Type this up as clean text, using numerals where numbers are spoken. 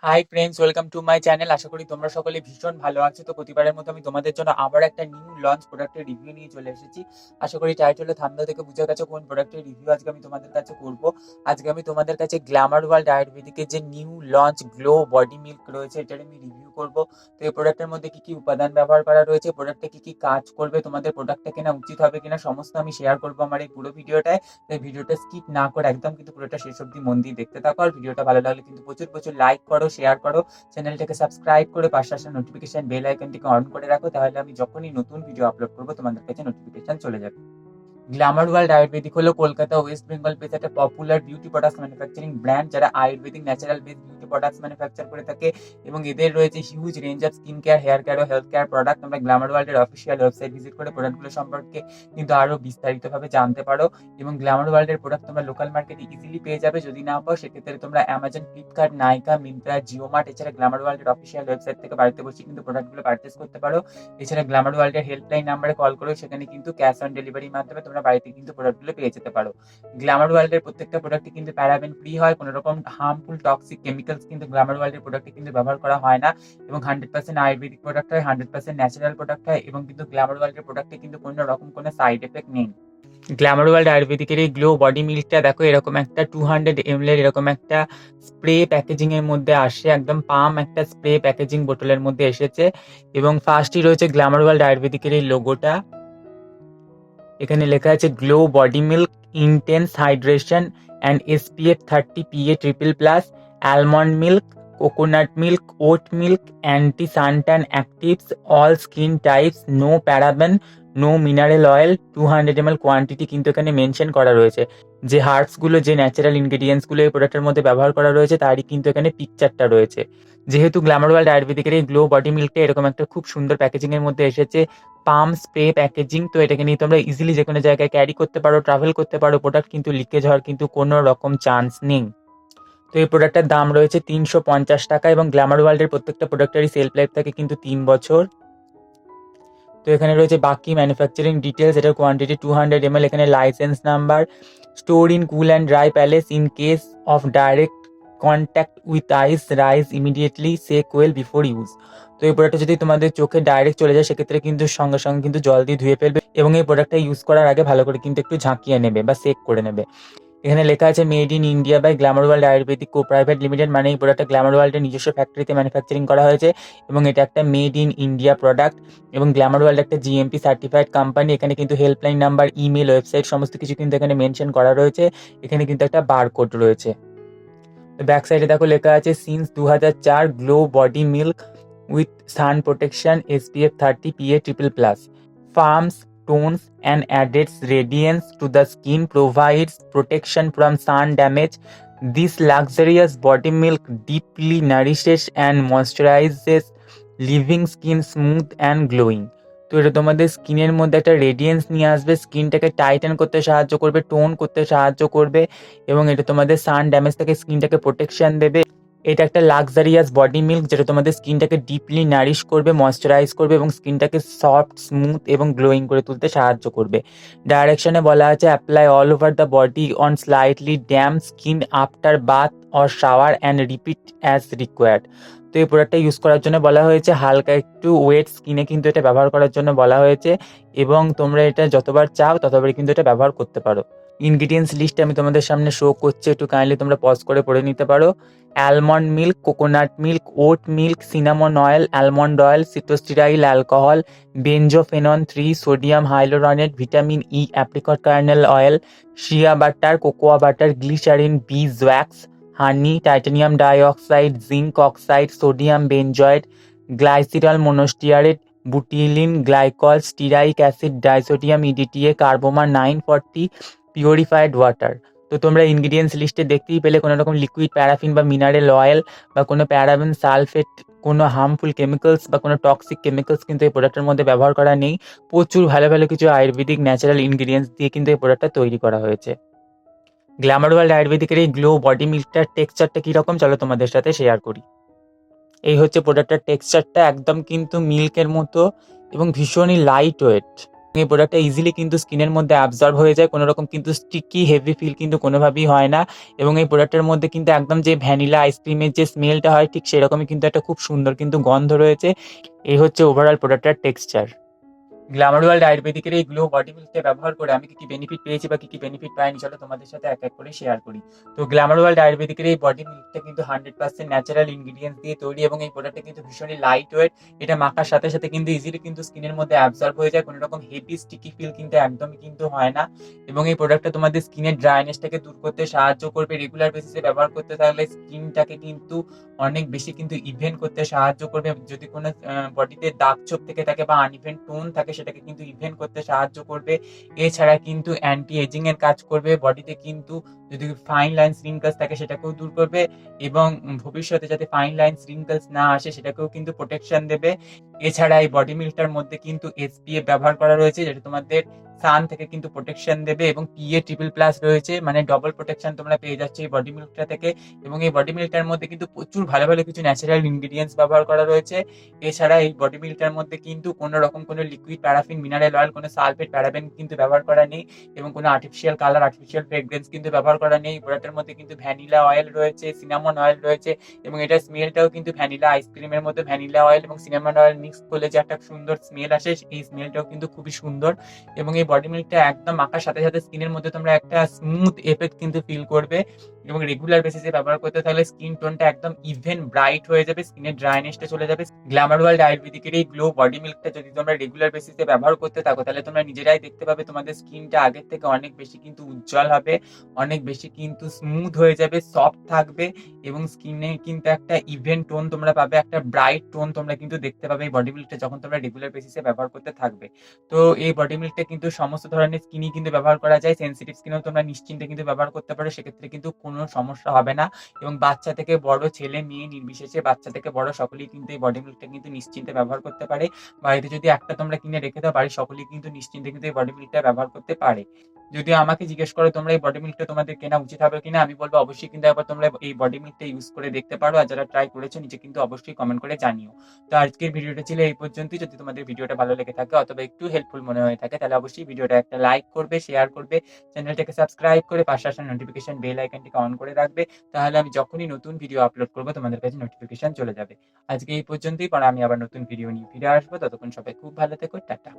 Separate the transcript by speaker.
Speaker 1: High friends, welcome to my channel. আশা করি তোমরা সকলে ভীষণ ভালো আছো। তো প্রতিবারের মতো আমি তোমাদের জন্য আবার একটা নিউ লঞ্চ প্রোডাক্টের রিভিউ নিয়ে চলে এসেছি। আশা করি টাইটেল ও থাম্বনেল থেকে বুঝে গেছো কোন প্রোডাক্টের রিভিউ আজকে আমি তোমাদের কাছে করব। আজকে আমি তোমাদের কাছে গ্ল্যামার ওয়ার্ল্ড আয়ুর্বেদিকের যে new launch glow body milk রয়েছে এটার আমি রিভিউ করব। তো এই প্রোডাক্টের মধ্যে কি কি উপাদান ব্যবহার করা রয়েছে, প্রোডাক্টে কি কি কাজ করবে, তোমাদের প্রোডাক্টটা কেনা উচিত হবে কিনা, সমস্ত আমি শেয়ার করবো আমার এই পুরো ভিডিওটায়। তাই ভিডিওটা স্কিপ না করে একদম কিন্তু পুরোটা শেষ অবধি মন দিয়ে দেখতে থাকো। আর ভিডিওটা ভালো লাগলে কিন্তু প্রচুর প্রচুর লাইক করো, শেয়ার করো, চ্যানেলটাকে সাবস্ক্রাইব করে পাশে আসা নোটিফিকেশন বেল আইকনটিকে অন করে রাখো। তাহলে আমি যখনই নতুন ভিডিও আপলোড করবো তোমাদের কাছে নোটিফিকেশন চলে যাবে। গ্ল্যামার ওয়ার্ল্ড আয়ুর্বেদিক হলো কলকাতা ওয়েস্ট বেঙ্গল বেস একটা popular beauty products manufacturing brand, যারা ayurvedic natural base beauty products manufacture করে থাকে এবং এদের রয়েছে huge range of skin care, hair care ও হেলথ কেয়ার প্রোডাক্ট। তোমরা গ্ল্যামার ওয়ার্ল্ডের অফিসিয়াল ওয়েবসাইট ভিজিট করে প্রোডাক্টগুলো সম্পর্কে কিন্তু আরো বিস্তারিতভাবে জানতে পারো। এবং গ্ল্যামার ওয়ার্ল্ডের প্রোডাক্ট তোমরা লোকাল মার্কেটে ইজিলি পেয়ে যাবে। যদি না পাও সেক্ষেত্রে তোমরা অ্যামাজন, ফ্লিপকার্ট, নাইকা, মিন্ত্রা, জিও মার্ট এছাড়া গ্ল্যামার ওয়ার্ল্ডের অফিসিয়াল ওয়েবসাইট থেকে বাড়িতে বসে কিন্তু প্রোডাক্টগুলো পারচেস করতে পারো। এছাড়া গ্ল্যামার ওয়ার্ল্ডের হেল্পলাইন নাম্বারে কল করে সেখানে কিন্তু ক্যাশ অন ডেলিভারির মাধ্যমে তোমরা বাড়িতে কিন্তু প্রোডাক্টগুলো পেয়ে যেতে পারো। গ্ল্যামার ওয়ার্ল্ডের প্রত্যেকটা প্রোডাক্টে কিন্তু প্যারাবেন ফ্রি হয়, কোনো রকম হার্মফুল টক্সিক কেমিক্যালস কিন্তু গ্ল্যামার ওয়ার্ল্ডের প্রোডাক্টে কিন্তু ব্যবহার করা হয় না এবং 100% আয়ুর্বেদিক প্রোডাক্ট হয়, 100% ন্যাচারাল প্রোডাক্ট হয় এবং কিন্তু গ্ল্যামার ওয়ার্ল্ডের প্রোডাক্টে কিন্তু কোনো রকম কোনো সাইড এফেক্ট নেই। গ্ল্যামার ওয়ার্ল্ড আয়ুর্বেদিকের এই গ্লো বডি মিল্কটা দেখো এরকম একটা 200 ml এর এরকম একটা স্প্রে প্যাকেজিং এর মধ্যে আসে, একদম পাম একটা স্প্রে প্যাকেজিং বোতলের মধ্যে এসেছে এবং ফার্স্টই রয়েছে গ্ল্যামার ওয়ার্ল্ড আয়ুর্বেদিকের এই লোগোটা। এখানে লেখা আছে Glow body milk intense hydration and SPF 30 PA triple plus, almond milk, coconut milk, oat milk, anti suntan actives, all skin types, no paraben, no mineral oil, 200 ml quantity কিন্তু এখানে mention করা রয়েছে। যে হার্বসগুলো, যে ন্যাচারাল ইনগ্রেডিয়েন্টসগুলো এই প্রোডাক্টের মধ্যে ব্যবহার করা রয়েছে তারই কিন্তু এখানে পিকচারটা রয়েছে। যেহেতু গ্ল্যামার ওয়ার্ল্ড আয়ুর্বেদিকের এই গ্লো বডি মিল্কটা এরকম একটা খুব সুন্দর প্যাকেজিং এর মধ্যে এসেছে, পাম স্প্রে প্যাকেজিং, তো এটাকে নিয়ে তোমরা ইজিলি যে কোনো জায়গায় ক্যারি করতে পারো, ট্রাভেল করতে পারো। প্রোডাক্ট কিন্তু লিকেজ হওয়ার কিন্তু কোনো রকম চান্স নেই। তো এই প্রোডাক্টের দাম রয়েছে 350 টাকা এবং গ্ল্যামার ওয়ার্ল্ডের প্রত্যেকটা প্রোডাক্টেরই সেলফ লাইফ থাকে কিন্তু 3 বছর। তো এখানে রয়েছে বাকি ম্যানুফ্যাকচারিং ডিটেলস, এটার কোয়ান্টিটি 200 ml, এখানে license number, store in cool and dry place, in case of direct contact with eyes rinse immediately shake well before use. তো এই প্রোডাক্টটা যদি তোমাদের চোখে ডাইরেক্ট চলে যায় সেক্ষেত্রে কিন্তু সঙ্গে সঙ্গে কিন্তু জল দিয়ে ধুয়ে ফেলবে এবং এই প্রোডাক্টটা ইউজ করার আগে ভালো করে কিন্তু একটু ঝাঁকিয়ে নেবে বা সেক করে নেবে। এখানে লেখা আছে made in India by Glamour World Ayurvedic co private limited, মানে এই প্রোডাক্টটা গ্ল্যামার ওয়ার্ল্ডের নিজস্ব ফ্যাক্টরিতে ম্যানুফ্যাকচারিং করা হয়েছে এবং এটা একটা মেড ইন ইন্ডিয়া প্রোডাক্ট এবং গ্ল্যামার ওয়ার্ল্ড একটা GMP সার্টিফাইড কোম্পানি। এখানে কিন্তু হেল্পলাইন নাম্বার, ইমেল, ওয়েবসাইট সমস্ত কিছু কিন্তু এখানে মেনশন করা রয়েছে। এখানে কিন্তু একটা বারকোড রয়েছে। তো ব্যাক সাইডে দেখো লেখা আছে since 2004 Glow body milk with sun protection SPF 30 PA triple plus, firms tones and adds radiance to the skin, provides protection from sun damage. This luxurious body milk deeply nourishes and moisturizes, leaving skin smooth and glowing. তো এটা তোমাদের স্কিনের মধ্যে একটা radiance নিয়ে আসবে, স্কিনটাকে টাইটেন করতে সাহায্য করবে, টোন করতে সাহায্য করবে এবং এটা তোমাদের সান ড্যামেজ থেকে স্কিনটাকে প্রোটেকশন দেবে। এটা একটা লাক্সারিয়াস বডি মিল্ক যেটা তোমাদের স্কিনটাকে ডিপলি নারিশ করবে, ময়শ্চারাইজ করবে এবং স্কিনটাকে সফট, স্মুথ এবং গ্লোয়িং করে তুলতে সাহায্য করবে। ডাইরেকশনে বলা আছে apply all over the body on slightly damp skin after bath or shower and repeat as required. তো এই প্রোডাক্টটা ইউজ করার জন্য বলা হয়েছে হালকা একটু ওয়েট স্কিনে কিন্তু এটা ব্যবহার করার জন্য বলা হয়েছে এবং তোমরা এটা যতবার চাও ততবারই কিন্তু এটা ব্যবহার করতে পারো। ইনগ্রিডিয়েন্টস লিস্ট আমি তোমাদের সামনে শো করছি, একটু কাইন্ডলি তোমরা পজ করে পড়ে নিতে পারো। Almond milk, coconut milk, oat milk, cinnamon oil, almond oil, cetostearyl alcohol, benzophenone 3, sodium hyaluronate, vitamin E, apricot kernel oil, shea butter, cocoa butter, glycerin, bees wax, honey, titanium dioxide, zinc oxide, sodium benzoate, glyceryl monostearate, butylene glycol, stearic acid, disodium EDTA, carbomer 940, purified water. তো তোমরা ingredients লিস্টে দেখতেই পেলে কোনো রকম liquid paraffin বা mineral oil বা কোনো প্যারাবেন, সালফেট, কোনো হার্মফুল কেমিক্যালস বা কোনো টক্সিক কেমিক্যালস কিন্তু এই প্রোডাক্টের মধ্যে ব্যবহার করা নেই। প্রচুর ভালো ভালো কিছু আয়ুর্বেদিক ন্যাচারাল ইনগ্রিডিয়েন্টস দিয়ে কিন্তু এই প্রোডাক্টটা তৈরি করা হয়েছে। গ্ল্যামার ওয়ার্ল্ড আয়ুর্বেদিকের এই গ্লো বডি মিল্কটার টেক্সচারটা কীরকম চলো তোমাদের সাথে শেয়ার করি। এই হচ্ছে প্রোডাক্টটার টেক্সচারটা, একদম কিন্তু মিল্কের মতো এবং ভীষণই লাইট ওয়েট। এই প্রোডাক্টটা ইজিলি কিন্তু স্কিনের মধ্যে অ্যাবজর্ব হয়ে যায়, কোনো রকম কিন্তু স্টিকি হেভি ফিল কিন্তু কোনোভাবেই হয় না। এবং এই প্রোডাক্টের মধ্যে কিন্তু একদম যে ভ্যানিলা আইসক্রিমের যে স্মেলটা হয় ঠিক সেরকমই কিন্তু একটা খুব সুন্দর কিন্তু গন্ধ রয়েছে। এই হচ্ছে ওভারঅল প্রোডাক্টটার টেক্সচার। গ্ল্যামার ওয়ার্ল্ড আয়ুর্বেদিকের এই গ্লো বডি মিল্কটা ব্যবহার করে আমি কি কি বেনিফিট পেয়েছি বা কি কি বেনিফিট পাইনি চলো তোমাদের সাথে এক এক করে শেয়ার করি। তো গ্ল্যামার ওয়ার্ল্ড আয়ুর্বেদিকের এই বডি মিল্কটা কিন্তু 100% ন্যাচারাল ইনগ্রিডিয়েন্টস দিয়ে তৈরি এবং এই প্রোডাক্টটা কিন্তু ভীষণই লাইট ওয়েট। এটা মাখার সাথে সাথে কিন্তু ইজিলি কিন্তু স্কিনের মধ্যে অ্যাবজর্ব হয়ে যায়, কোনো রকম হেভি স্টিকি ফিল কিন্তু একদমই কিন্তু হয় না। এবং এই প্রোডাক্টটা তোমাদের স্কিনের ড্রাইনেসটাকে দূর করতে সাহায্য করবে। রেগুলার বেসিসে ব্যবহার করতে থাকলে স্কিনটাকে কিন্তু অনেক বেশি কিন্তু ইভেন করতে সাহায্য করবে। যদি কোনো বডিতে দাগ ছোপ থেকে থাকে বা আনইভেন টোন থাকে সেটাকে কিন্তু ইভেন করতে সাহায্য করবে। এছাড়া কিন্তু অ্যান্টি এজিং এর কাজ করবে। বডিতে কিন্তু যদি ফাইন লাইনস রিঙ্কলস থাকে সেটাকেও দূর করবে এবং ভবিষ্যতে যাতে ফাইন লাইনস রিঙ্কলস না আসে সেটাকেও কিন্তু প্রোটেকশন দেবে। এছাড়া এই বডি মিল্কটার মধ্যে কিন্তু এসপিএফ ব্যবহার করা রয়েছে, যেটা তোমাদের সান থেকে কিন্তু প্রোটেকশন দেবে এবং পিএ ট্রিপল প্লাস রয়েছে, মানে ডবল প্রোটেকশন তোমরা পেয়ে যাচ্ছ এই বডি মিল্কটা থেকে। এবং এই বডি মিল্কটার মধ্যে কিন্তু প্রচুর ভালো ভালো কিছু ন্যাচারাল ইনগ্রিডিয়েন্টস ব্যবহার করা রয়েছে। এছাড়া এই বডি মিল্কটার মধ্যে কিন্তু কোনো রকম কোনো লিকুইড প্যারাফিন, মিনারেল অয়েল, কোনো সালফেট, প্যারাবেন কিন্তু ব্যবহার করা নেই এবং কোনো আর্টিফিশিয়াল কালার, আর্টিফিশিয়াল ফ্রেগ্রেন্স কিন্তু ব্যবহার করা নেই। প্রোডাক্টের মধ্যে কিন্তু ভ্যানিলা অয়েল রয়েছে, সিনামন অয়েল রয়েছে এবং এটার স্মেলটাও কিন্তু ভ্যানিলা আইসক্রিমের মধ্যে ভ্যানিলা অয়েল এবং সিনামন অয়েল মিক্স করলে যে একটা সুন্দর স্মেল আসে এই স্মেলটাও কিন্তু খুবই সুন্দর। এবং এই বডি মিল্কটা একদম মাখার সাথে সাথে স্কিনের মধ্যে তোমরা একটা স্মুথ এফেক্ট কিন্তু ফিল করবে এবং রেগুলার বেসিসে ব্যবহার করতে থাকলে স্কিন টোনটা একদম ইভেন ব্রাইট হয়ে যাবে, স্কিনের ড্রাইনেসটা চলে যাবে। গ্ল্যামার ওয়ার্ল্ড আয়ুর্বেদিকের এই গ্লো বডি মিল্কটা যদি তোমরা রেগুলার বেসিসে ব্যবহার করতে থাকো তাহলে তোমরা নিজেরাই দেখতে পাবে তোমাদের স্কিনটা আগের থেকে অনেক বেশি কিন্তু উজ্জ্বল হবে, অনেক বেশি কিন্তু স্মুথ হয়ে যাবে, সফট থাকবে এবং স্কিনে কিন্তু একটা ইভেন টোন তোমরা পাবে, একটা ব্রাইট টোন তোমরা কিন্তু দেখতে পাবে এই বডি মিল্কটা যখন তোমরা রেগুলার বেসিসে ব্যবহার করতে থাকবে। তো এই বডি মিল্কটা কিন্তু সমস্ত ধরনের স্কিনই কিন্তু ব্যবহার করা যায়। সেনসিটিভ স্কিনেও তোমরা নিশ্চিন্তে কিন্তু ব্যবহার করতে পারো, সেক্ষেত্রে কিন্তু কোনো সমস্যা হবে না। এবং বাচ্চা থেকে বড়, ছেলে মেয়ে নির্বিশেষে, বাচ্চা থেকে বড় সকলেই কিন্তু এই বডি মিল্কটা কিন্তু নিশ্চিন্তে ব্যবহার করতে পারে। বাড়িতে যদি একটা তোমরা কিনে রেখে দাও বাড়ির সকলেই কিন্তু নিশ্চিন্তে কিন্তু এই বডি মিল্কটা ব্যবহার করতে পারে। যদিও আমাকে জিজ্ঞেস করো তোমরা এই বডি মিল্কটা তোমাদের কেনা উচিত হবে কিনা, আমি বলবো অবশ্যই কিন্তু একবার তোমরা এই বডি মিল্কটা ইউজ করে দেখতে পারো। আর যারা ট্রাই করেছো নিচে কিন্তু অবশ্যই কমেন্ট করে জানিও। তো আজকের ভিডিওটা ছিল এই পর্যন্তই। যদি তোমাদের ভিডিওটা ভালো লেগে থাকে অথবা একটু হেল্পফুল মনে হয়ে থাকে তাহলে অবশ্যই ভিডিওটা একটা লাইক করবে, শেয়ার করবে, চ্যানেলটাকে সাবস্ক্রাইব করে পাশে আসা নোটিফিকেশন বেল আইকনটিকে অন করে রাখবে। তাহলে আমি যখনই নতুন ভিডিও আপলোড করবো তোমাদের কাছে নোটিফিকেশন চলে যাবে। আজকে এই পর্যন্তই, পরে আমি আবার নতুন ভিডিও নিয়ে ফিরে আসবো। ততক্ষণ সবাই খুব ভালো থেকো, টাটা।